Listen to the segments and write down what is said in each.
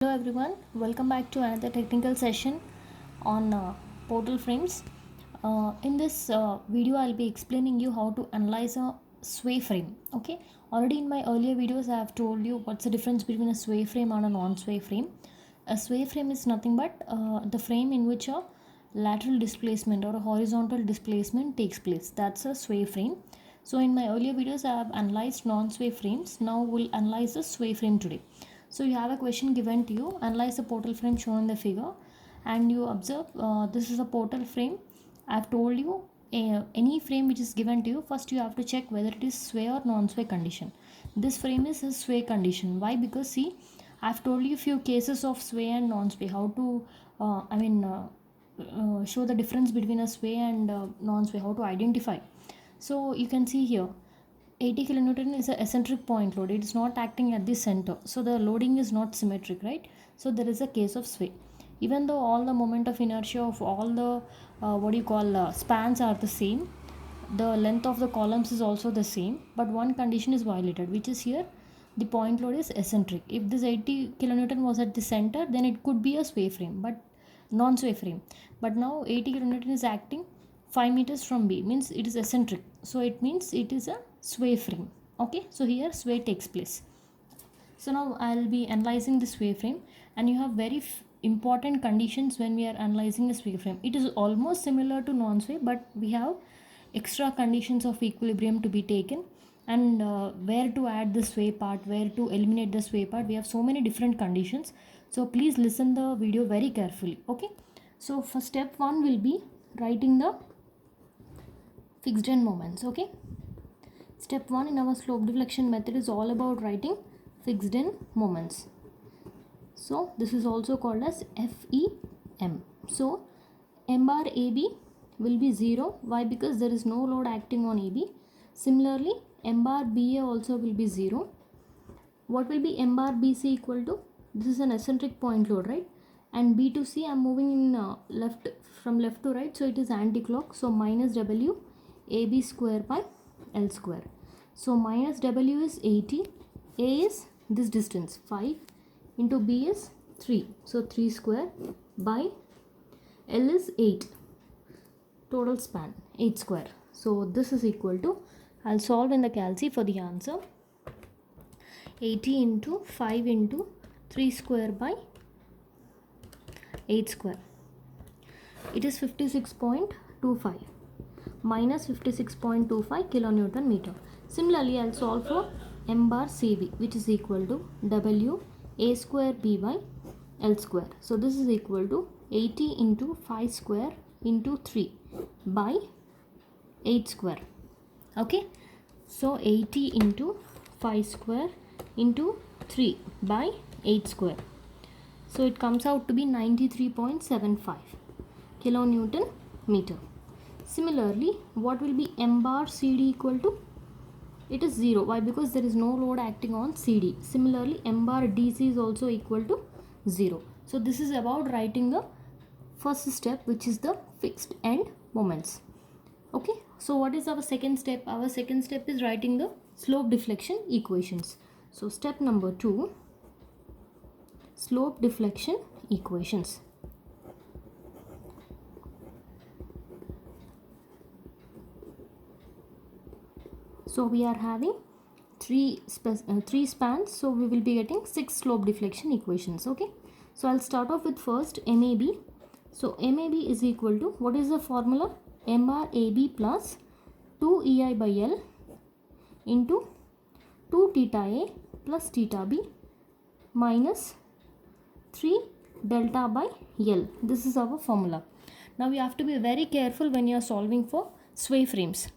Hello everyone, welcome back to another technical session on portal frames. In this video, I'll be explaining you how to analyze a sway frame. Okay, already in my earlier videos, I have told you what's the difference between a sway frame and a non-sway frame. A sway frame is nothing but the frame in which a lateral displacement or a horizontal displacement takes place. That's a sway frame. So in my earlier videos, I have analyzed non-sway frames. Now we'll analyze the sway frame today. So you have a question given to you, analyze the portal frame shown in the figure, and you observe this is a portal frame. I've told you any frame which is given to you, first you have to check whether it is sway or non-sway condition. This frame is a sway condition. Why? Because see, I've told you few cases of sway and non-sway, how to show the difference between a sway and non-sway, how to identify. So you can see here 80 kilonewton is an eccentric point load. It is not acting at the center, so the loading is not symmetric, right? So there is a case of sway. Even though all the moment of inertia of all the spans are the same, the length of the columns is also the same, but one condition is violated, which is here the point load is eccentric. If this 80 kilonewton was at the center, then it could be a sway frame, but non-sway frame. But now 80 kilonewton is acting 5 meters from B, means it is eccentric, so it means it is a sway frame. Okay, so here sway takes place. So now I'll be analyzing the sway frame, and you have very important conditions when we are analyzing a sway frame. It is almost similar to non-sway, but we have extra conditions of equilibrium to be taken, and where to add the sway part, where to eliminate the sway part. We have so many different conditions, so please listen the video very carefully. Okay, so for step 1 will be writing the fixed end moments. Okay, step 1 in our slope deflection method is all about writing fixed end moments. So this is also called as FEM. So M bar AB will be 0. Why? Because there is no load acting on AB. Similarly, M bar BA also will be 0. What will be M bar BC equal to? This is an eccentric point load, right? And B to C, I'm moving in from left to right, so it is anti-clock. So minus W AB square by L square. So minus W is 80, A is this distance 5 into B is 3, so 3 square by L is 8, total span 8 square. So this is equal to, I'll solve in the calci for the answer, 80 into 5 into 3 square by 8 square. It is 56.25 minus 56.25 kilonewton meter. Similarly, I'll solve for M bar CV, which is equal to W A square B by L square. So this is equal to 80 into 5 square into 3 by 8 square. Okay, so 80 into 5 square into 3 by 8 square. So it comes out to be 93.75 kilonewton meter. Similarly, what will be M bar CD equal to? It is 0. Why? Because there is no load acting on CD. Similarly, M bar DC is also equal to 0. So this is about writing the first step, which is the fixed end moments. Okay, so what is our second step? Our second step is writing the slope deflection equations. So step number 2, slope deflection equations. So we are having three spans, so we will be getting 6 slope deflection equations. Okay, so I'll start off with first MAB. So MAB is equal to, what is the formula? M bar AB plus 2 EI by L into 2 theta A plus theta B minus 3 delta by L. This is our formula. Now you have to be very careful when you are solving for sway frames.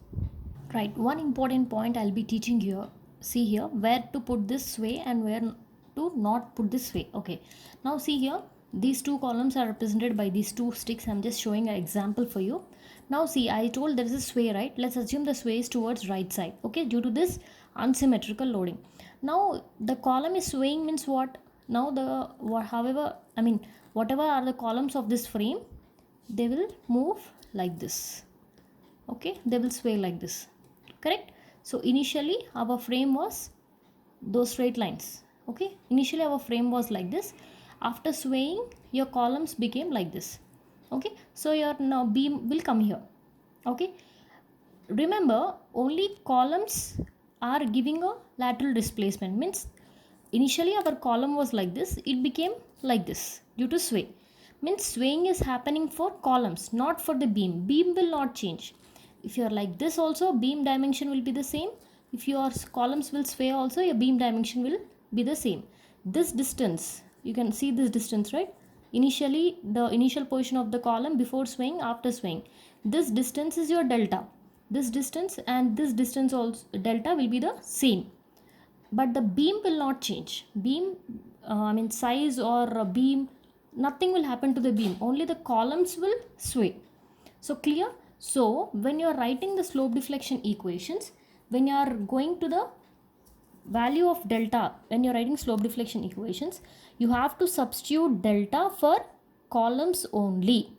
Right, one important point I'll be teaching here. See here, where to put this sway and where to not put this sway. Okay, now see here, these two columns are represented by these two sticks. I'm just showing an example for you. Now see, I told there is a sway, right? Let's assume the sway is towards right side. Okay, due to this unsymmetrical loading. Now the column is swaying means what? Now whatever are the columns of this frame, they will move like this. Okay, they will sway like this. Correct? So initially our frame was those straight lines. Okay, initially our frame was like this. After swaying, your columns became like this. Okay, so your now beam will come here. Okay, remember only columns are giving a lateral displacement, means initially our column was like this, it became like this due to sway. Means swaying is happening for columns, not for the beam. Beam will not change. If you are like this also, beam dimension will be the same. If your columns will sway also, your beam dimension will be the same. This distance, you can see this distance, right? Initially the initial position of the column before swaying, after swaying, this distance is your delta. This distance and this distance also, delta will be the same, but the beam will not change. Beam size or beam, nothing will happen to the beam, only the columns will sway. So clear? So when you are writing the slope deflection equations, when you are going to the value of delta, when you are writing slope deflection equations, you have to substitute delta for columns only.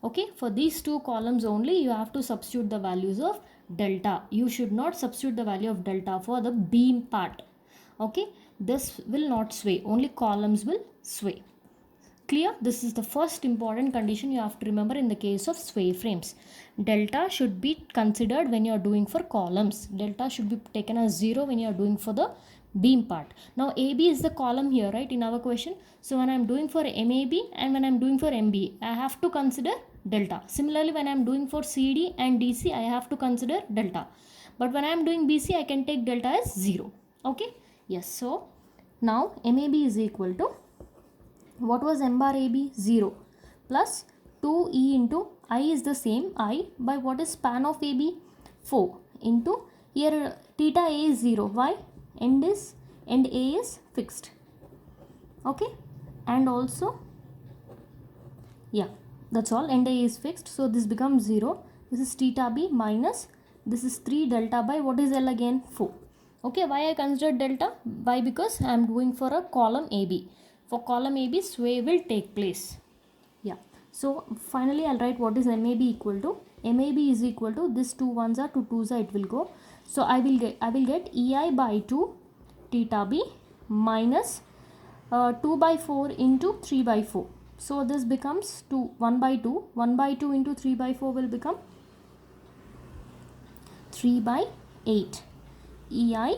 Okay, for these two columns only you have to substitute the values of delta. You should not substitute the value of delta for the beam part. Okay, this will not sway, only columns will sway. Clear? This is the first important condition you have to remember in the case of sway frames. Delta should be considered when you are doing for columns. Delta should be taken as 0 when you are doing for the beam part. Now AB is the column here, right, in our question. So when I am doing for MAB and when I am doing for MBA, I have to consider delta. Similarly, when I am doing for CD and DC, I have to consider delta. But when I am doing BC, I can take delta as 0. Okay, yes. So now MAB is equal to, what was M bar AB? 0 plus 2E into I is the same, I by what is span of AB? 4 into, here theta A is 0. Why? End A is fixed. Okay, and also, yeah, that's all, end A is fixed. So this becomes 0. This is theta B minus, this is 3 delta by, what is L again? 4. Okay, why I considered delta? Why? Because I am doing for a column AB. For column AB, sway will take place. Yeah. So finally I'll write what is MAB equal to. MAB is equal to, this 2 ones are, 2 2s are, it will go. So I will get EI by 2 theta B minus 2 by 4 into 3 by 4. So this becomes 1 by 2. 1 by 2 into 3 by 4 will become 3 by 8 EI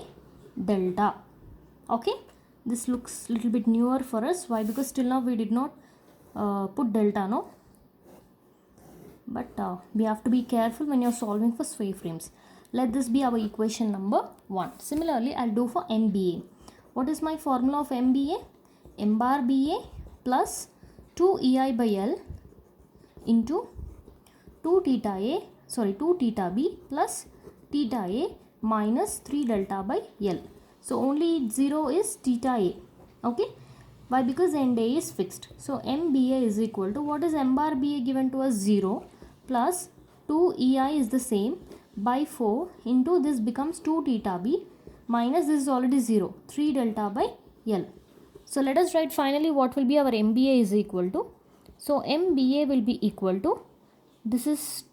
delta. Okay, this looks little bit newer for us. Why? Because till now we did not put delta, no? But we have to be careful when you're solving for sway frames. Let this be our equation number 1. Similarly, I'll do for MBA. What is my formula of MBA? M bar BA plus 2 EI by L into 2 theta B plus theta A minus 3 delta by L. So only 0 is theta A. Okay. Why? Because end A is fixed. So MBA is equal to, what is M bar BA given to us? 0 plus 2 EI is the same by 4 into, this becomes 2 theta B minus, this is already 0, 3 delta by L. So let us write finally what will be our MBA is equal to. So MBA will be equal to, this is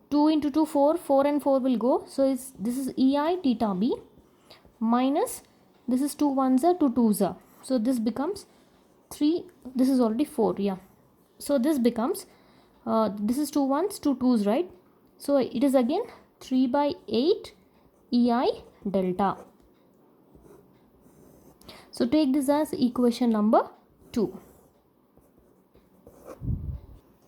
2 into 2, 4, 4 and 4 will go. So this is EI theta B minus, this is 2 ones are, 2 twos are. So this becomes 3, this is already 4, yeah. So this becomes, this is 2 ones, 2 twos, right? So it is again 3 by 8 EI delta. So take this as equation number 2.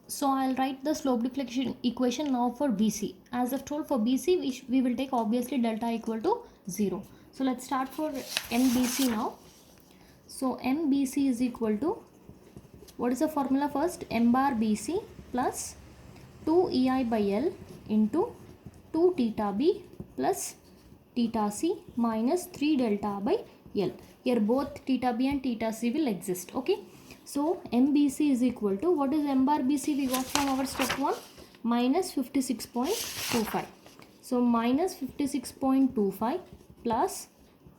So I'll write the slope deflection equation now for BC. As I've told, for BC we will take obviously delta equal to 0. So let's start for MBC now. So MBC is equal to, what is the formula first? M bar BC plus 2 EI by L into 2 theta B plus theta C minus 3 delta by L. Here both theta B and theta C will exist. Okay. So MBC is equal to, what is M bar BC we got from our step 1? Minus 56.25. So minus 56.25 plus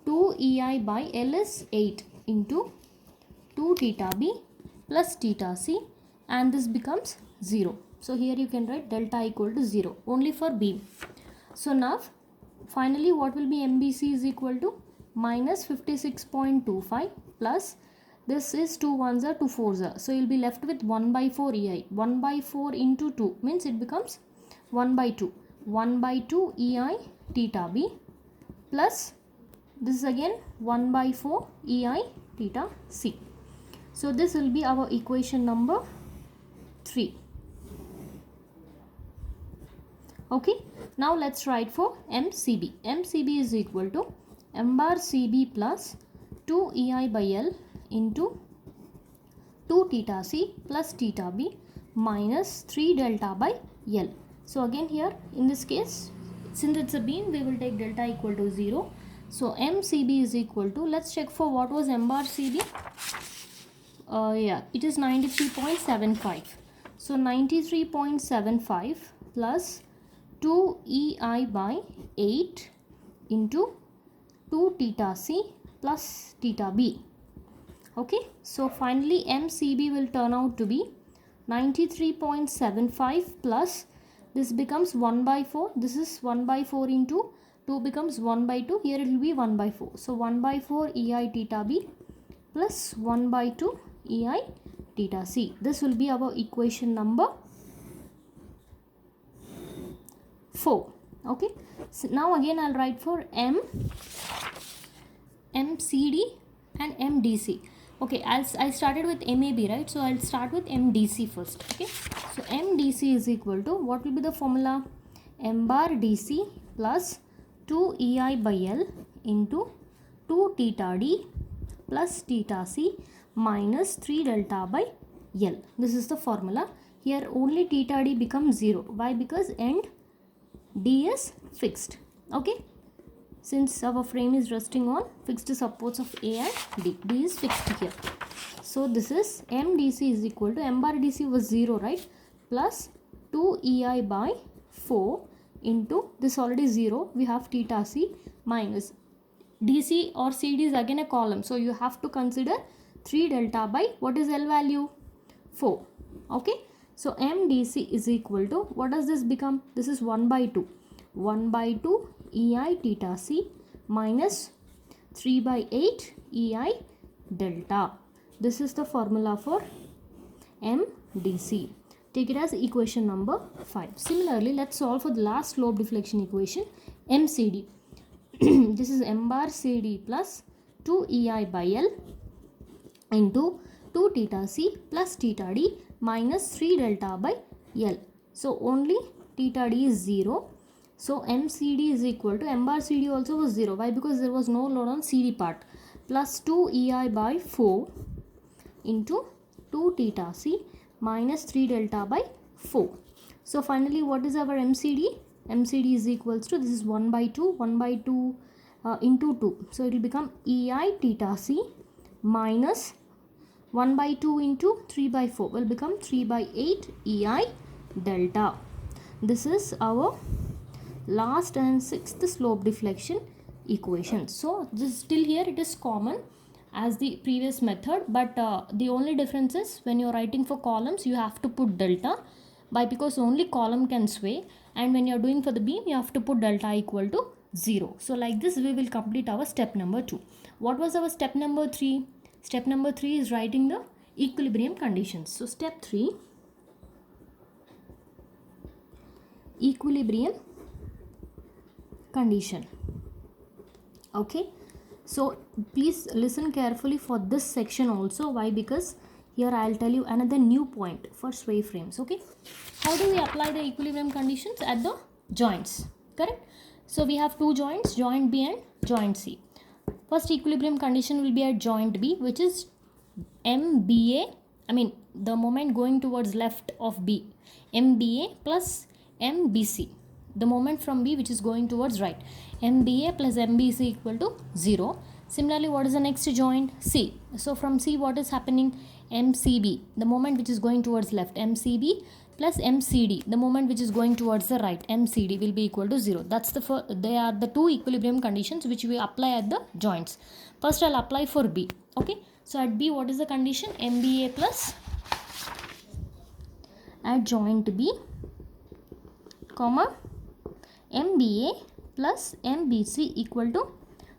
2 EI by L is 8 into 2 theta B plus theta C, and this becomes 0. So here you can write delta equal to 0 only for beam. So now finally what will be MBC is equal to minus 56.25 plus This is 2 ones are 2 fours are. So you'll be left with 1 by 4 EI. 1 by 4 into 2 means it becomes 1 by 2. 1 by 2 EI theta B plus this is again 1 by 4 EI theta C. So this will be our equation number 3. Okay. Now let's write for MCB. MCB is equal to M bar CB plus 2 EI by L into 2 theta C plus theta B minus 3 delta by L. So again here in this case, since it's a beam, we will take delta equal to 0. So MCB is equal to, let's check for what was M bar CB. Yeah, it is 93.75. So 93.75 plus 2 EI by 8 into 2 theta C plus theta B. Okay, so finally MCB will turn out to be 93.75 plus this becomes 1 by 4. This is 1 by 4 into 2 becomes 1 by 2. Here it will be 1 by 4. So 1 by 4 EI theta B plus 1 by 2 EI theta C. This will be our equation number 4. Okay, so now again I'll write for MCD and MDC. Okay, I started with MAB, right? So I'll start with MDC first. Okay, so MDC is equal to, what will be the formula? M bar DC plus 2 EI by L into 2 theta D plus theta C minus 3 delta by L. This is the formula. Here only theta D becomes 0. Why? Because end D is fixed. Okay, since our frame is resting on fixed supports of A and D. D is fixed here. So this is MDC is equal to, M bar DC was 0, right? Plus 2 EI by 4 into this already 0. We have theta C minus DC or CD is again a column. So you have to consider 3 delta by, what is L value? 4. Okay. So MDC is equal to, what does this become? This is 1 by 2. 1 by 2 EI theta C minus 3 by 8 EI delta. This is the formula for MDC. Take it as equation number 5. Similarly, let's solve for the last slope deflection equation, MCD. This is M bar CD plus 2 EI by L into 2 theta C plus theta D minus 3 delta by L. So only theta D is 0. So MCD is equal to, M bar CD also was 0. Why? Because there was no load on CD part. Plus 2 EI by 4 into 2 theta C minus 3 delta by 4. So finally what is our MCD? MCD is equals to, this is 1 by 2, 1 by 2 into 2. So it will become EI theta C minus 1 by 2 into 3 by 4 will become 3 by 8 EI delta. This is our last and sixth slope deflection equation. So this still here it is common as the previous method, but the only difference is when you're writing for columns you have to put delta, because only column can sway, and when you're doing for the beam you have to put delta equal to 0. So like this we will complete our step number 2. What was our step number 3? Step number 3 is writing the equilibrium conditions. So step 3, equilibrium condition. Okay, so please listen carefully for this section also. Why? Because here I'll tell you another new point for sway frames. Okay, how do we apply the equilibrium conditions? At the joints, correct? So we have two joints, joint B and joint C. First equilibrium condition will be at joint B, which is MBA, the moment going towards left of B, MBA plus MBC, the moment from B which is going towards right, MBA plus MBC equal to 0. Similarly, what is the next joint? C. So from C what is happening? MCB, the moment which is going towards left, MCB plus MCD, the moment which is going towards the right, MCD will be equal to 0. That's they are the two equilibrium conditions which we apply at the joints. First I'll apply for B. Okay, so at B what is the condition? MBA plus, at joint B, comma, MBA plus MBC equal to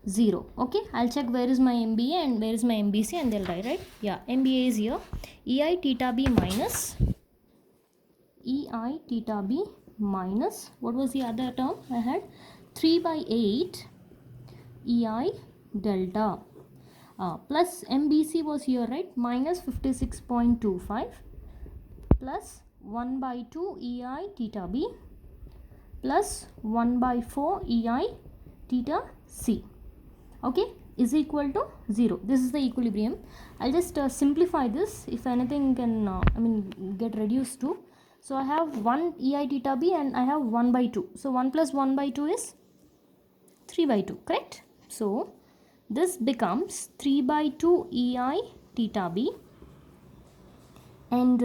0. Okay, I'll check where is my MBA and where is my MBC, and they'll write, right? Yeah, MBA is here. EI theta B minus what was the other term I had? 3 by 8 EI delta plus MBC was here, right? Minus 56.25 plus 1 by 2 EI theta B plus 1 by 4 EI theta C, okay, is equal to 0. This is the equilibrium. I'll just simplify this, if anything can get reduced to. So I have 1 EI theta B and I have 1 by 2. So 1 plus 1 by 2 is 3 by 2, correct? So this becomes 3 by 2 EI theta B, and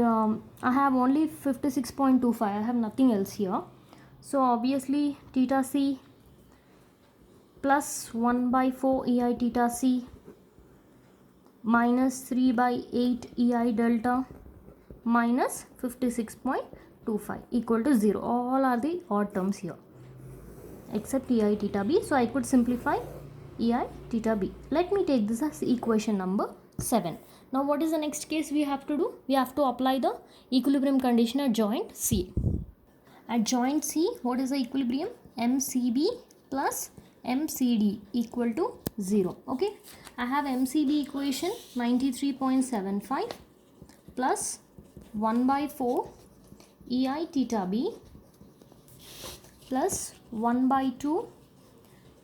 I have only 56.25. I have nothing else here. So obviously theta C plus 1 by 4 EI theta C minus 3 by 8 EI delta minus 56.25 equal to 0. All are the odd terms here except EI theta B. So I could simplify EI theta B. Let me take this as equation number 7. Now what is the next case we have to do? We have to apply the equilibrium condition at joint C. At joint C, what is the equilibrium? MCB plus MCD equal to 0. Okay, I have MCB equation 93.75 plus 1 by 4 EI theta B plus 1 by 2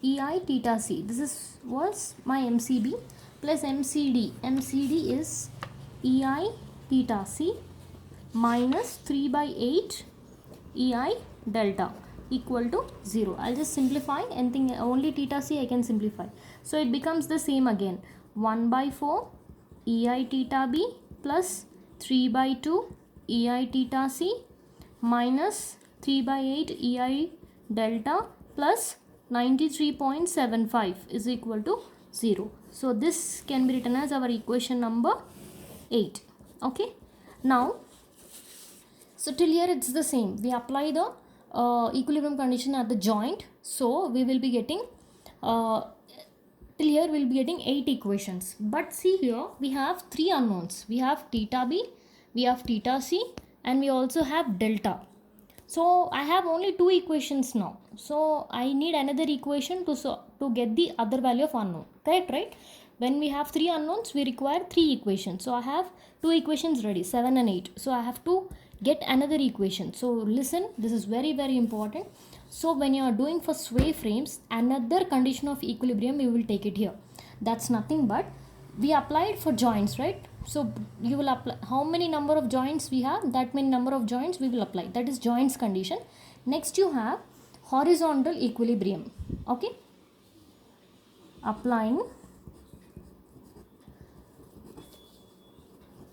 EI theta C. This was my MCB plus MCD. MCD is EI theta C minus 3 by 8 EI delta equal to 0. I'll just simplify anything, only theta C I can simplify. So it becomes the same again. 1 by 4 EI theta B plus 3 by 2 EI theta C minus 3 by 8 EI delta plus 93.75 is equal to 0. So this can be written as our equation number 8. Okay, now so till here it's the same. We apply the equilibrium condition at the joint. So we will be getting till here we'll be getting 8 equations. But see here we have 3 unknowns. We have theta B, we have theta C, and we also have delta. So I have only 2 equations now. So I need another equation to get the other value of unknown. Correct, right? When we have 3 unknowns, we require 3 equations. So I have 2 equations ready, 7 and 8. So I have to get another equation. So listen, this is very important. So when you are doing for sway frames, another condition of equilibrium you will take it here. That's nothing but we applied for joints, right? So you will apply how many number of joints we have, that many number of joints we will apply. That is joints condition. Next you have horizontal equilibrium. Okay, applying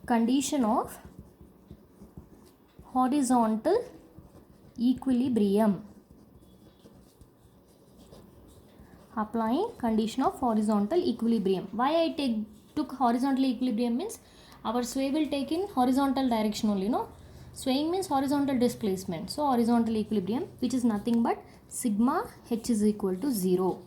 condition of horizontal equilibrium. Applying condition of horizontal equilibrium. Why I took horizontal equilibrium means our sway will take in horizontal direction only, no? Swaying means horizontal displacement. So horizontal equilibrium, which is nothing but sigma h is equal to 0.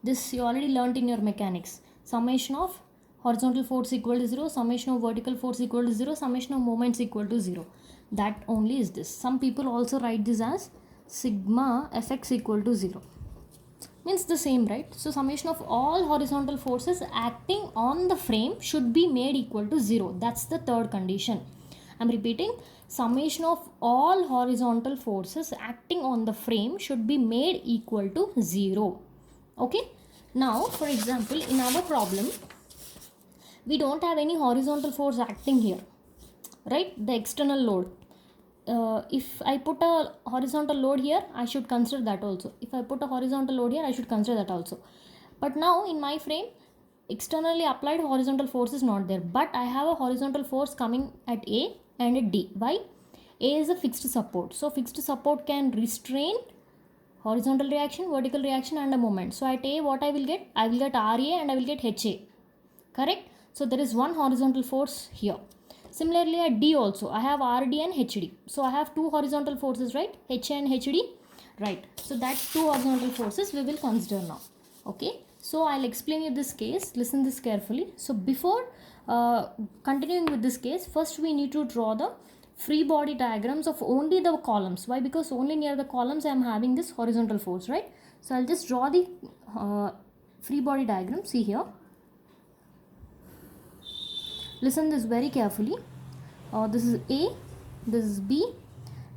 This you already learnt in your mechanics. Summation of horizontal force equal to 0, summation of vertical force equal to 0, summation of moments equal to 0. That only is this. Some people also write this as sigma fx equal to 0. Means the same, right? So summation of all horizontal forces acting on the frame should be made equal to 0. That's the third condition. I'm repeating, summation of all horizontal forces acting on the frame should be made equal to 0. Okay, now for example in our problem we don't have any horizontal force acting here, right? The external load. If I put a horizontal load here, I should consider that also. If I put a horizontal load here, I should consider that also. But now in my frame, externally applied horizontal force is not there. But I have a horizontal force coming at A and at D. Why? A is a fixed support. So fixed support can restrain horizontal reaction, vertical reaction and a moment. So at A, what I will get? I will get RA and I will get HA. Correct? So there is one horizontal force here. Similarly at D also, I have RD and HD. So I have 2 horizontal forces, right? HA and HD, right? So that 2 horizontal forces we will consider now. Okay. So I'll explain you this case. Listen this carefully. So before continuing with this case, first we need to draw the free body diagrams of only the columns. Why? Because only near the columns I am having this horizontal force, right? So I'll just draw the free body diagram. See here. Listen this very carefully. This is A, this is B,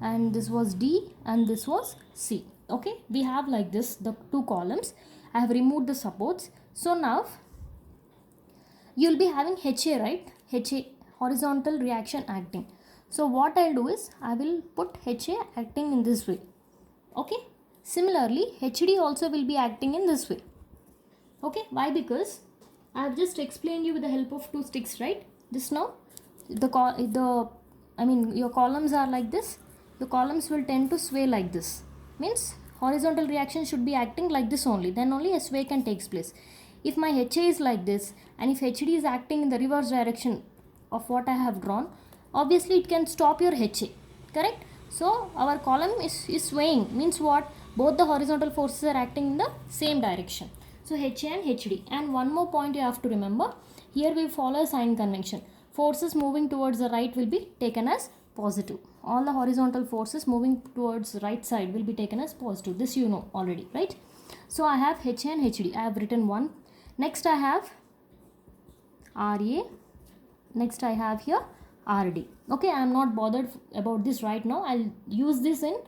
and this was D, and this was C. Okay, we have like this the two columns. I have removed the supports. So now you'll be having HA, right? HA, horizontal reaction acting. So what I'll do is I will put HA acting in this way. Okay, similarly HD also will be acting in this way. Okay, why? Because I have just explained you with the help of two sticks, right? Just now your columns are like this. The columns will tend to sway like this. Means horizontal reaction should be acting like this only. Then only a sway can take place. If my HA is like this and if HD is acting in the reverse direction of what I have drawn, obviously it can stop your HA. Correct? So our column is swaying. Means what? Both the horizontal forces are acting in the same direction. So HA and HD. And one more point you have to remember. Here we follow a sign convention. Forces moving towards the right will be taken as positive. All the horizontal forces moving towards the right side will be taken as positive. This you know already, right? So I have HA and HD. I have written one. Next I have RA. Next I have here RD. Okay, I am not bothered about this right now. I'll use this in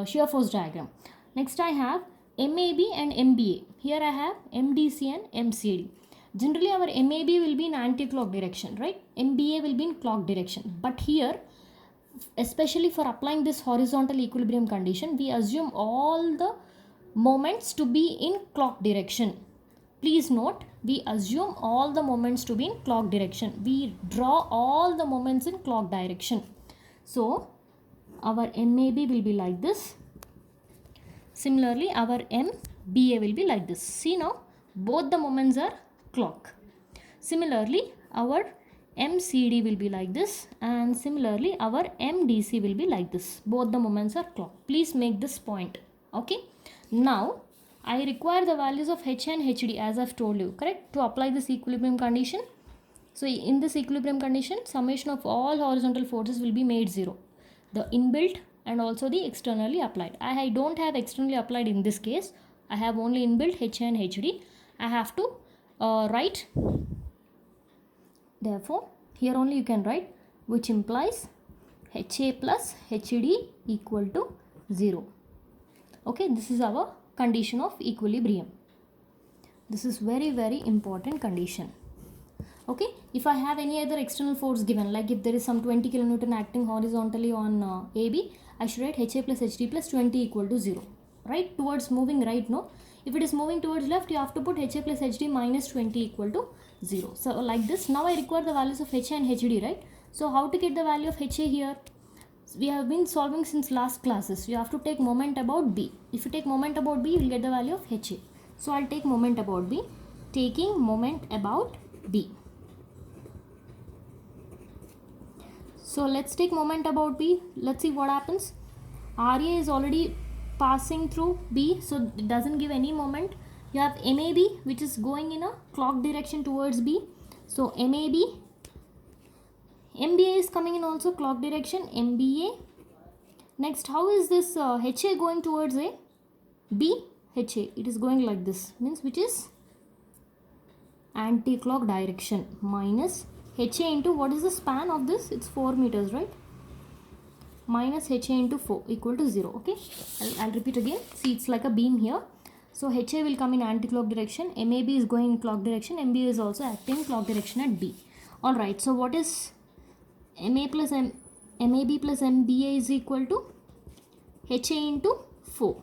shear force diagram. Next I have MAB and MBA. Here I have MDC and MCD. Generally our MAB will be in anti-clock direction, right? MBA will be in clock direction. But here, especially for applying this horizontal equilibrium condition, we assume all the moments to be in clock direction. Please note, we assume all the moments to be in clock direction. We draw all the moments in clock direction. So our MAB will be like this. Similarly, our MBA will be like this. See now, both the moments are clock. Similarly, our MCD will be like this, and similarly our MDC will be like this. Both the moments are clock. Please make this point. Okay. Now I require the values of H and HD as I've told you, correct, to apply this equilibrium condition. So in this equilibrium condition, summation of all horizontal forces will be made 0. The inbuilt and also the externally applied. I don't have externally applied in this case. I have only inbuilt H and HD. I have to write. Therefore, here only you can write, which implies HA plus HD equal to 0. Okay, this is our condition of equilibrium. This is very, very important condition. Okay, if I have any other external force given, like if there is some 20 kN acting horizontally on AB, I should write HA plus HD plus 20 equal to 0. Right, towards moving right, no? If it is moving towards left, you have to put HA plus HD minus 20 equal to 0. So like this, now I require the values of HA and HD, right? So how to get the value of HA here? We have been solving since last classes. You have to take moment about B. If you take moment about B, you will get the value of HA. So I'll take moment about B. Taking moment about B. So let's take moment about B. Let's see what happens. RA is already passing through B, so it doesn't give any moment. You have MAB, which is going in a clock direction towards B. So MAB, MBA is coming in also clock direction, MBA. Next, how is this HA going towards A? B, HA, it is going like this, means which is anti-clock direction, minus HA into, what is the span of this? It's 4 meters, right? Minus HA into 4 equal to 0. Okay, I'll repeat again. See, it's like a beam here. So HA will come in anti-clock direction, MAB is going in clock direction, MBA is also acting in clock direction at B. Alright, so what is MAB plus MBA is equal to HA into 4.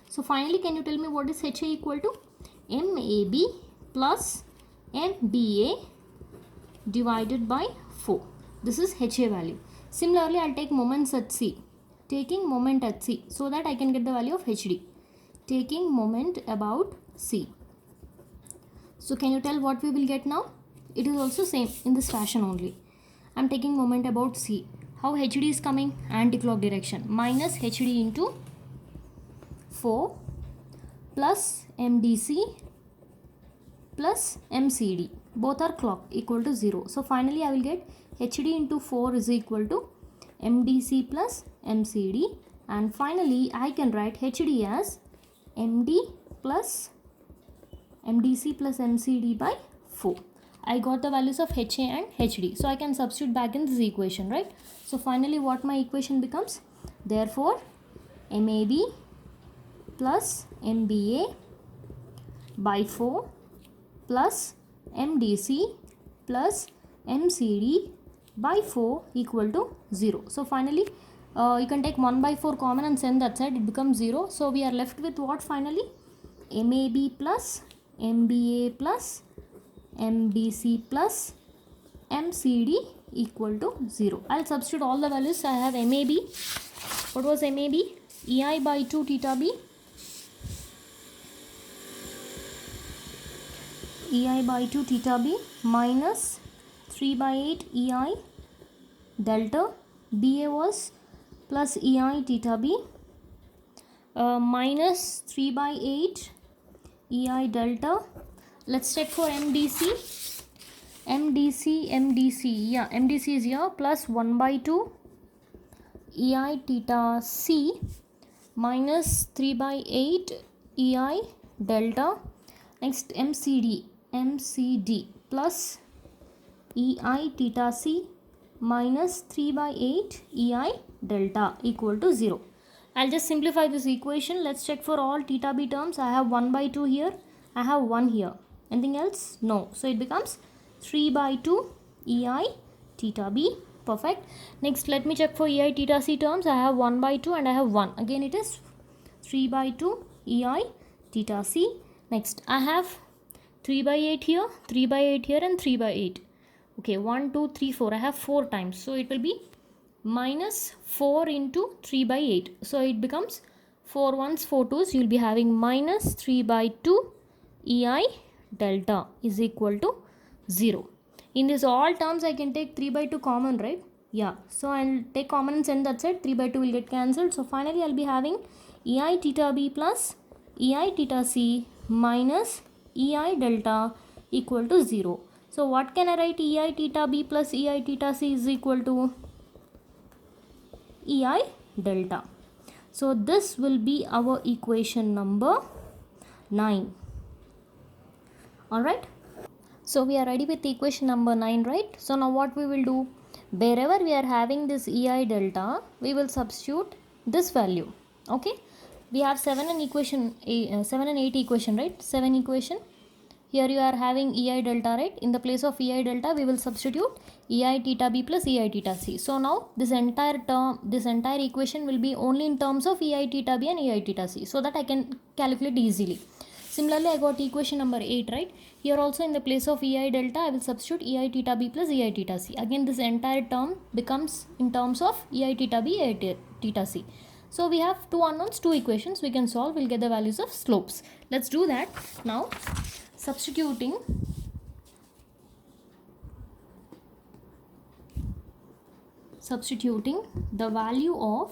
So finally, can you tell me what is HA equal to? MAB plus MBA divided by 4. This is HA value. Similarly, I'll take moments at C. Taking moment at C, so that I can get the value of HD. Taking moment about C. So can you tell what we will get now? It is also same in this fashion only. I'm taking moment about C. How HD is coming? Anti-clock direction. Minus HD into 4 plus MDC plus MCD. Both are clock equal to 0. So finally I will get HD into 4 is equal to MDC plus MCD, and finally I can write HD as MD plus MDC plus MCD by 4. I got the values of HA and HD. So I can substitute back in this equation, right? So finally what my equation becomes? Therefore MAB plus MBA by 4 plus MDC plus MCD by 4 equal to 0. So finally you can take 1 by 4 common and send that side, it becomes 0. So we are left with what finally? MAB plus MBA plus MDC plus MCD equal to 0. I'll substitute all the values. I have MAB. What was MAB? EI by 2 theta B. EI by 2 theta B minus 3 by 8 EI delta. BA was plus EI theta B minus 3 by 8 EI delta. Let's check for MDC. MDC, yeah, MDC is here, plus 1 by 2 EI theta C minus 3 by 8 EI delta. Next MCD plus EI theta C minus 3 by 8 EI delta equal to 0. I'll just simplify this equation. Let's check for all theta B terms. I have 1 by 2 here. I have 1 here. Anything else? No. So it becomes 3 by 2 EI theta B. Perfect. Next, let me check for EI theta C terms. I have 1 by 2 and I have 1. Again, it is 3 by 2 EI theta C. Next, I have 3 by 8 here, 3 by 8 here, and 3 by 8. Okay, 1, 2, 3, 4. I have 4 times. So it will be minus 4 into 3 by 8. So it becomes 4 ones, 4 twos. You will be having minus 3 by 2 EI delta is equal to 0. In this all terms, I can take 3 by 2 common, right? Yeah. So I'll take common and send that side. 3 by 2 will get cancelled. So finally, I'll be having EI theta B plus EI theta C minus EI delta equal to 0. So what can I write? EI theta B plus EI theta C is equal to EI delta. So this will be our equation number 9. Alright. So we are ready with equation number 9, right? So now what we will do? Wherever we are having this EI delta, we will substitute this value. Okay. We have 7 and 8 equation, right? 7 equation. Here you are having EI delta, right? In the place of EI delta, we will substitute EI theta B plus EI theta C. So now this entire term, this entire equation will be only in terms of EI theta B and EI theta C, so that I can calculate easily. Similarly, I got equation number 8, right? Here also in the place of EI delta, I will substitute EI theta B plus EI theta C. Again, this entire term becomes in terms of EI theta B, EI theta C. So we have 2 unknowns, 2 equations we can solve. We'll get the values of slopes. Let's do that now. Substituting the value of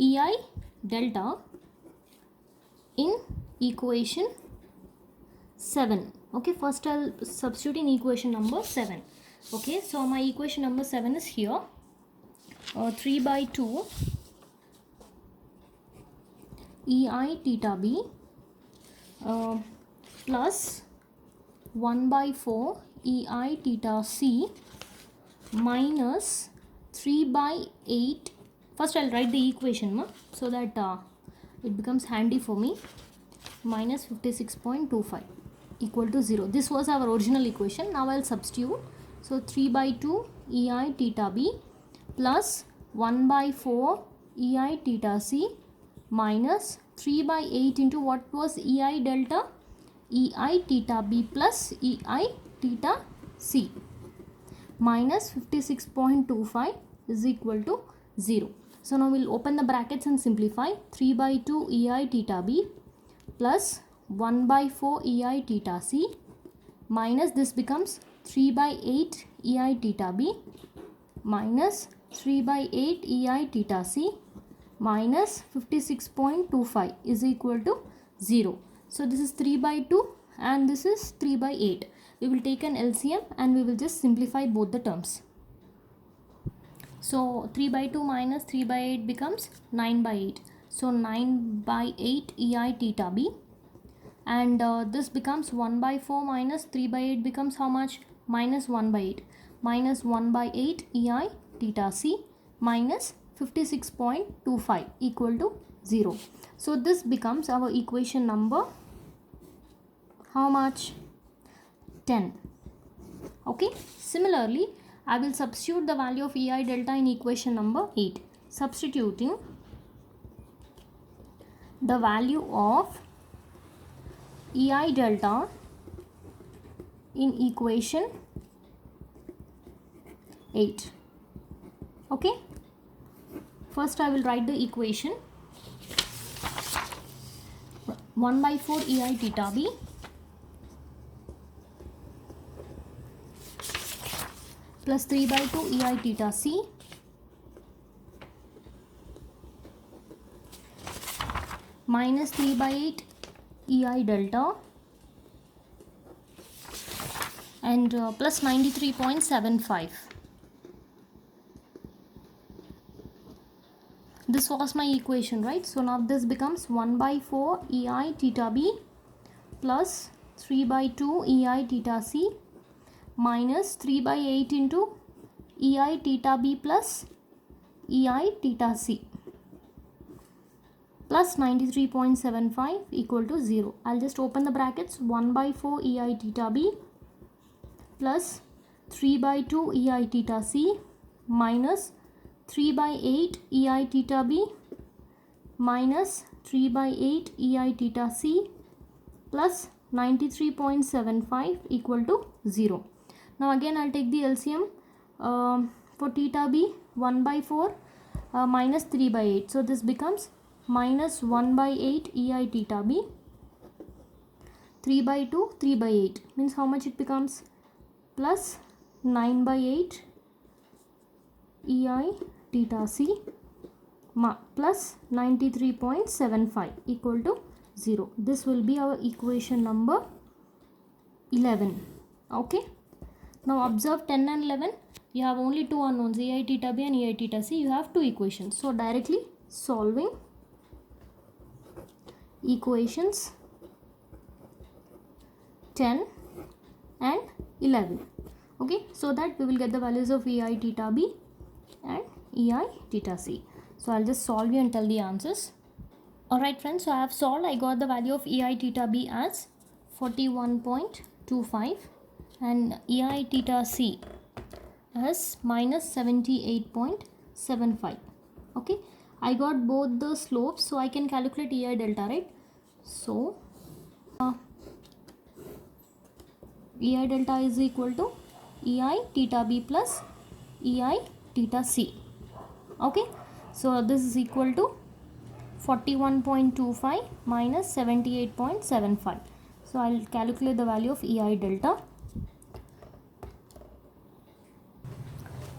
EI delta in equation 7. Okay, first I'll substitute in equation number 7. Okay, so my equation number 7 is here. 3 by 2 EI theta B plus 1 by 4 EI theta C minus 3 by 8. First I'll write the equation so that it becomes handy for me. Minus 56.25 equal to 0. This was our original equation. Now I'll substitute. So 3 by 2 EI theta B plus 1 by 4 EI theta C minus 3 by 8 into what was EI delta? EI theta B plus EI theta C minus 56.25 is equal to 0. So now we'll open the brackets and simplify. 3 by 2 EI theta B plus 1 by 4 EI theta C minus this becomes 3 by 8 EI theta B minus 3 by 8 EI theta C minus 56.25 is equal to 0. So this is 3 by 2 and this is 3 by 8. We will take an LCM and we will just simplify both the terms. So 3 by 2 minus 3 by 8 becomes 9 by 8. So 9 by 8 EI theta B, and this becomes 1 by 4 minus 3 by 8 becomes how much? Minus 1 by 8. Minus 1 by 8 EI theta C minus 56.25 equal to 0. So this becomes our equation number how much? 10. Okay. Similarly, I will substitute the value of EI delta in equation number 8. Substituting the value of EI delta in equation 8. Okay. First I will write the equation. 1 by 4 EI theta B plus 3 by 2 EI theta C minus 3 by 8 EI delta and plus 93.75. This was my equation, right? So now this becomes 1 by 4 EI theta B plus 3 by 2 EI theta C minus 3 by 8 into EI theta B plus EI theta C plus 93.75 equal to 0. I'll just open the brackets. 1 by 4 EI theta B plus 3 by 2 EI theta C minus 3 by 8 EI theta B minus 3 by 8 EI theta C plus 93.75 equal to 0. Now again I'll take the LCM for theta B. 1 by 4 minus 3 by 8. So this becomes minus 1 by 8 EI theta B. 3 by 2, 3 by 8 means how much it becomes? Plus 9 by 8 EI theta C plus 93.75 equal to 0. This will be our equation number 11. Okay. Now observe 10 and 11. You have only two unknowns, EI theta B and EI theta C. You have two equations. So directly solving equations 10 and 11. Okay. So that we will get the values of EI theta B and EI theta C. So I'll just solve you and tell the answers. Alright friends, so I have solved. I got the value of EI theta B as 41.25 and EI theta C as minus 78.75. Okay, I got both the slopes, so I can calculate EI delta, right? So EI delta is equal to EI theta B plus EI theta C. Okay, so this is equal to 41.25 minus 78.75. So I'll calculate the value of EI delta.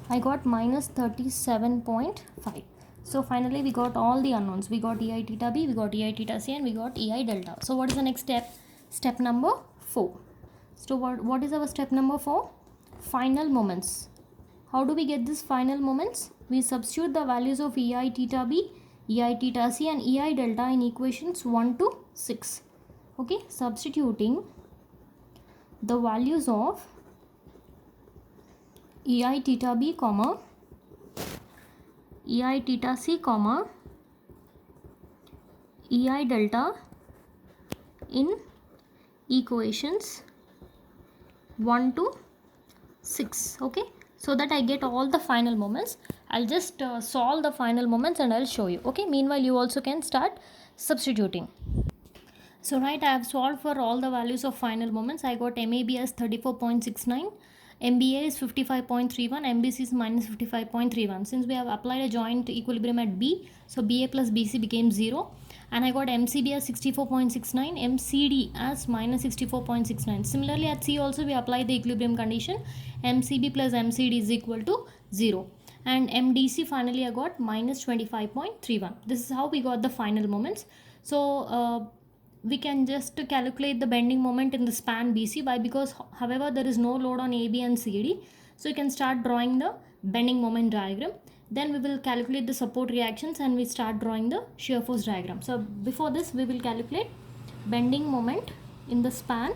I got minus 37.5. So finally we got all the unknowns. We got EI theta B, we got EI theta C, and we got EI delta. So what is the next step? Step number 4. So what is our step number 4? Final moments. How do we get this final moments? We substitute the values of EI theta B, EI theta C and EI delta in equations 1 to 6. Okay, substituting the values of EI theta B, EI theta C, EI delta in equations 1 to 6. Okay, so that I get all the final moments. I'll just solve the final moments and I'll show you. Okay, meanwhile you also can start substituting. So right, I have solved for all the values of final moments. I got MAB as 34.69, MBA is 55.31, MBC is minus 55.31. Since we have applied a joint equilibrium at B, so BA plus BC became 0. And I got MCB as 64.69, MCD as minus 64.69. Similarly at C also we applied the equilibrium condition. MCB plus MCD is equal to 0. And MDC finally I got minus 25.31. This is how we got the final moments. So we can just calculate the bending moment in the span BC. Why? Because however there is no load on AB and CD, so you can start drawing the bending moment diagram. Then we will calculate the support reactions and we start drawing the shear force diagram. So before this we will calculate bending moment in the span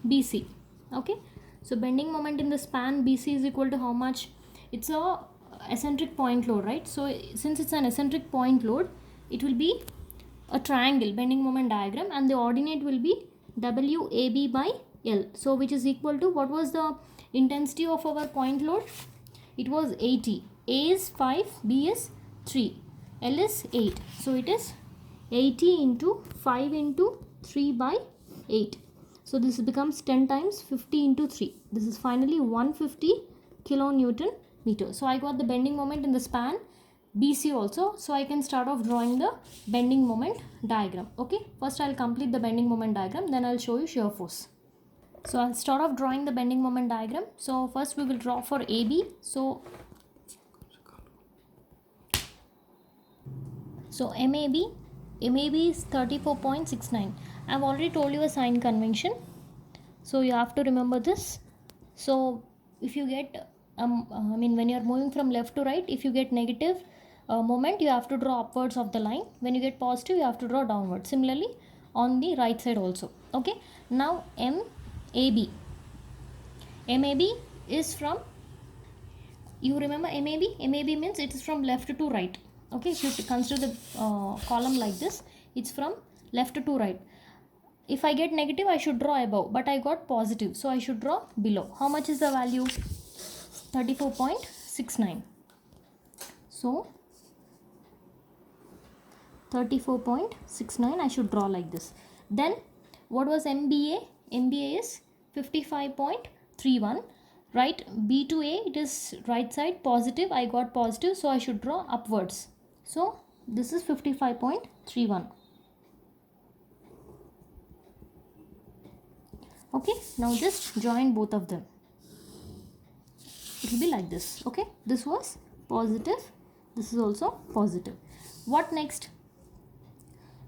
BC. Okay, so bending moment in the span BC is equal to how much? It's a eccentric point load, right? So since it's an eccentric point load, it will be a triangle bending moment diagram, and the ordinate will be WAB by L. So which is equal to, what was the intensity of our point load? It was 80. A is 5, B is 3, L is 8. So it is 80 into 5 into 3 by 8. So this becomes 10 times 50 into 3. This is finally 150 kilonewton meter. So I got the bending moment in the span BC also. So I can start off drawing the bending moment diagram. Okay, first I'll complete the bending moment diagram, then I'll show you shear force. So I'll start off drawing the bending moment diagram. So first we will draw for AB. So MAB is 34.69. I've already told you a sign convention, so you have to remember this. So if you get when you are moving from left to right, if you get negative moment, you have to draw upwards of the line. When you get positive, you have to draw downwards. Similarly on the right side also. Okay, now MAB is from, you remember MAB means it is from left to right. Okay, if you consider the column like this, it's from left to right. If I get negative, I should draw above, but I got positive, so I should draw below. How much is the value? 34.69. So 34.69 I should draw like this. Then what was MBA? MBA is 55.31. Right, B to A, it is right side positive. I got positive, so I should draw upwards. So this is 55.31. Okay, now just join both of them. It will be like this. Okay, this was positive, this is also positive. What next?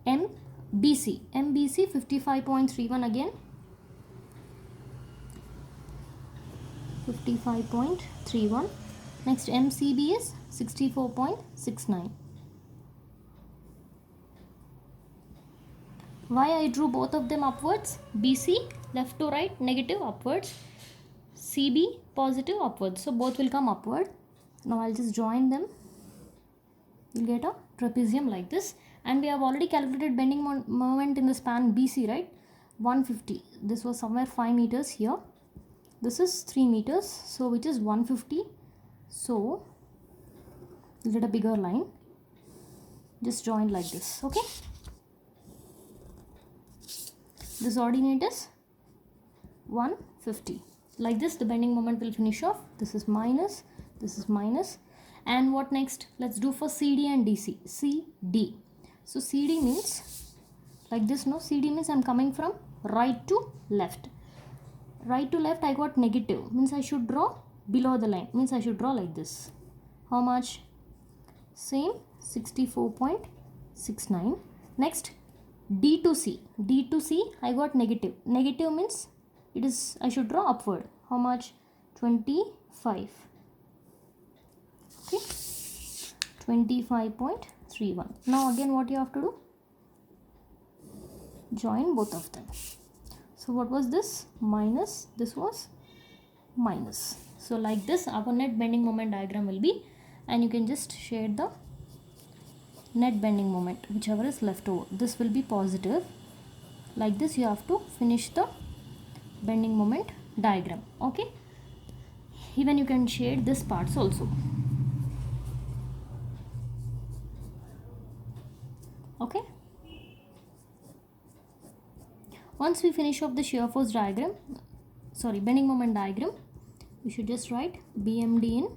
MBC 55.31 again. 55.31. Next MCB is 64.69. Why I drew both of them upwards? BC left to right, negative, upwards. CB positive, upwards. So both will come upward. Now I'll just join them. You'll get a trapezium like this. And we have already calculated bending moment in the span BC, right? 150. This was somewhere 5 meters here. This is 3 meters, so which is 150. So you'll get a bigger line. Just join like this. Okay, this ordinate is 150. Like this the bending moment will finish off. This is minus, this is minus. And what next? Let's do for CD and DC. CD. So CD means like this, no? CD means I'm coming from right to left. Right to left I got negative, means I should draw below the line, means I should draw like this. How much? Same, 64.69. Next D to C. D to C I got negative. Negative means it is, I should draw upward. How much? 25. Okay, 25.31. Now again what you have to do? Join both of them. So what was this? Minus, this was minus. So like this our net bending moment diagram will be, and you can just shade the net bending moment whichever is left over. This will be positive. Like this you have to finish the bending moment diagram. Okay, even you can shade this parts also. Okay, once we finish off the shear force diagram, bending moment diagram, we should just write BMD in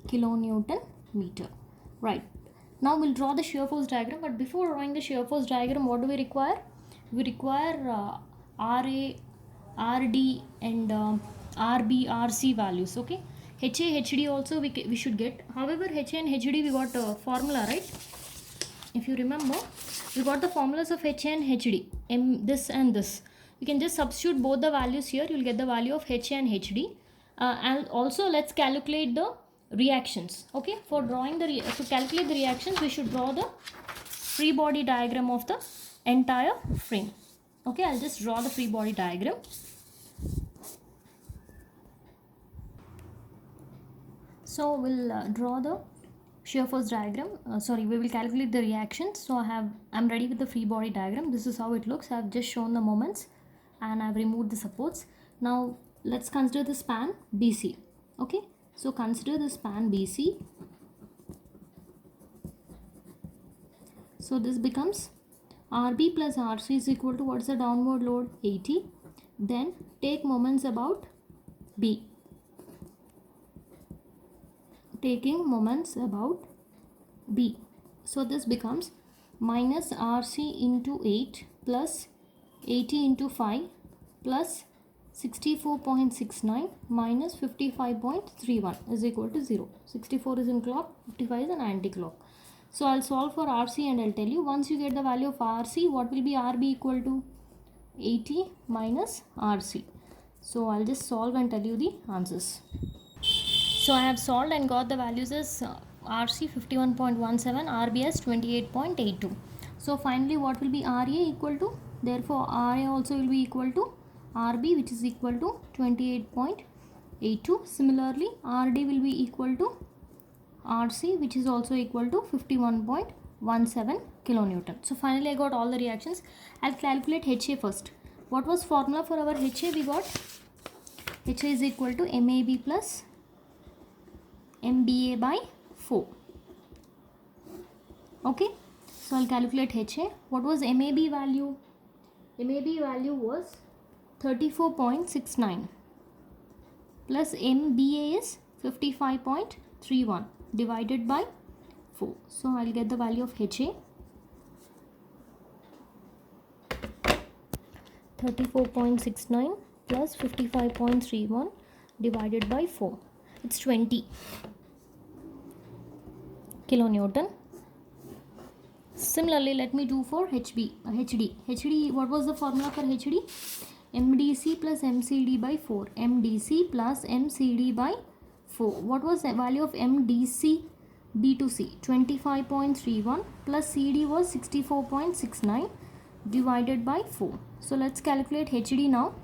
kilonewton meter. Right, now we'll draw the shear force diagram, but before drawing the shear force diagram, what do we require? We require RA, RD and RB, RC values. Okay, HA, HD also we should get. However, HA and HD we got a formula, right? if you remember, we got the formulas of HA and HD, this and this. You can just substitute both the values here, you will get the value of HA and HD. And also let's calculate the reactions. Okay, for drawing the to calculate the reactions, we should draw the free body diagram of the entire frame. Okay, I'll just draw the free body diagram. So we'll draw the shear force diagram. We will calculate the reactions. So I'm ready with the free body diagram. This is how it looks. I've just shown the moments and I've removed the supports. Now let's consider the span BC. Okay, so consider the span BC. So this becomes RB plus RC is equal to, what's the downward load? 80. Then take moments about B. Taking moments about B. So this becomes minus RC into 8 plus 80 into 5 plus 64.69 minus 55.31 is equal to 0. 64 is in clock, 55 is an anti-clock. So I'll solve for RC and I'll tell you, once you get the value of RC, what will be RB equal to? 80 minus RC. So I'll just solve and tell you the answers. So I have solved and got the values as RC 51.17, RB as 28.82. So finally what will be RA equal to? Therefore RA also will be equal to RB, which is equal to 28.82. Similarly RD will be equal to RC, which is also equal to 51.17 kilonewton. So finally I got all the reactions. I'll calculate HA first. What was formula for our HA? We got HA is equal to MAB plus MBA by 4. Okay, so I'll calculate HA. What was MAB value? MAB value was 34.69 plus MBA is 55.31 divided by 4. So I'll get the value of HA 34.69 plus 55.31 divided by 4. It's 20 kilonewton. Similarly, let me do for HD. What was the formula for HD? MDC plus MCD by 4. MDC plus MCD by 4. What was the value of MDC B to C? 25.31 plus CD was 64.69 divided by 4. So let's calculate HD now.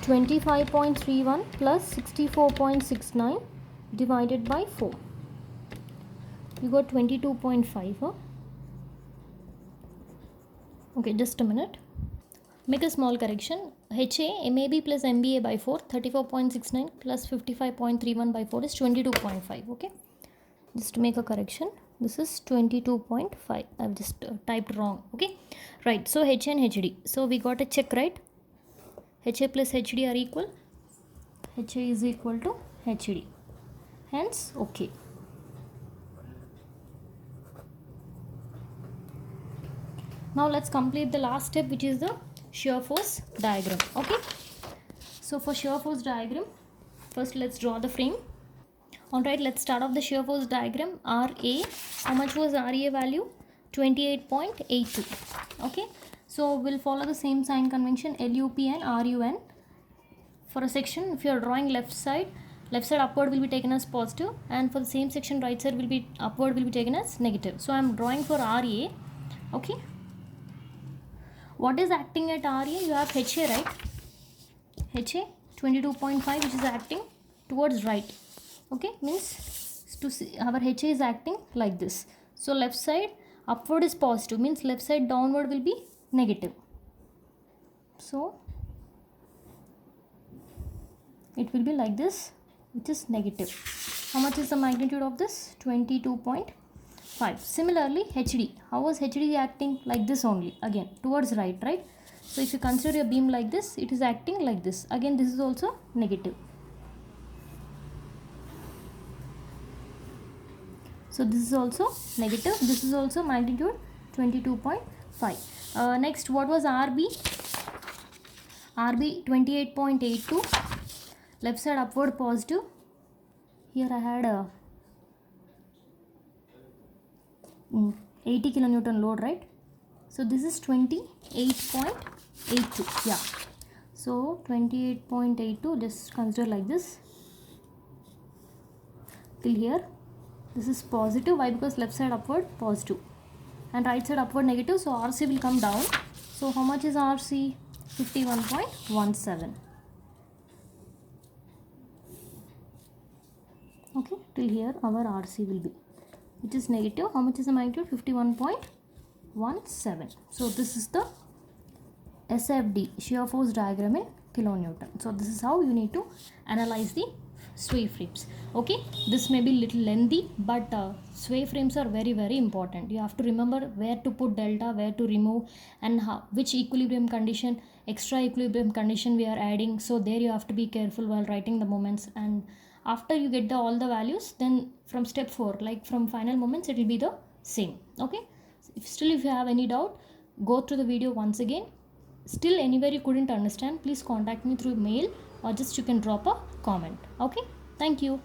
25.31 plus 64.69 divided by 4. You got 22.5. Huh? Okay, just a minute. Make a small correction. HA, MAB plus MBA by 4, 34.69 plus 55.31 by 4 is 22.5. Okay, just to make a correction. This is 22.5. I've just typed wrong. Okay, right. So HA and HD. So we got a check, right? HA plus HD are equal. HA is equal to HD. Hence, okay. Now let's complete the last step, which is the shear force diagram. Okay. So for shear force diagram, first let's draw the frame. Alright, let's start off the shear force diagram. RA, how much was RA value? 28.82. Okay. So we'll follow the same sign convention, LUP and RUN. For a section, if you are drawing left side upward will be taken as positive, and for the same section right side will be upward will be taken as negative. So I am drawing for RA. Okay. What is acting at RA? You have HA, right? HA 22.5, which is acting towards right. Okay, means to see our HA is acting like this. So left side upward is positive, means left side downward will be negative. So it will be like this, which is negative. How much is the magnitude of this? 22.5. Similarly, HD. How was HD acting? Like this only. Again, towards right, right? So if you consider a beam like this, it is acting like this. Again, this is also negative. So this is also negative. This is also magnitude 22.5. Next, what was RB? RB 28.82. Left side upward positive. Here I had a 80 kilonewton load, right? So this is 28.82. Yeah, so 28.82, just consider like this till here. This is positive. Why? Because left side upward positive and right side upward negative, so RC will come down. So how much is RC? 51.17. Okay, till here our RC will be, which is negative. How much is the magnitude? 51.17. So this is the SFD, shear force diagram in kilonewton. So this is how you need to analyze the sway frames. Okay, this may be little lengthy, but sway frames are very important. You have to remember where to put delta, where to remove, and how, which equilibrium condition, extra equilibrium condition we are adding. So there you have to be careful while writing the moments. And after you get all the values, then from step 4, like from final moments, it will be the same. Okay, if you have any doubt, go through the video once again. Still anywhere you couldn't understand, please contact me through mail, or just you can drop a comment. Okay, thank you.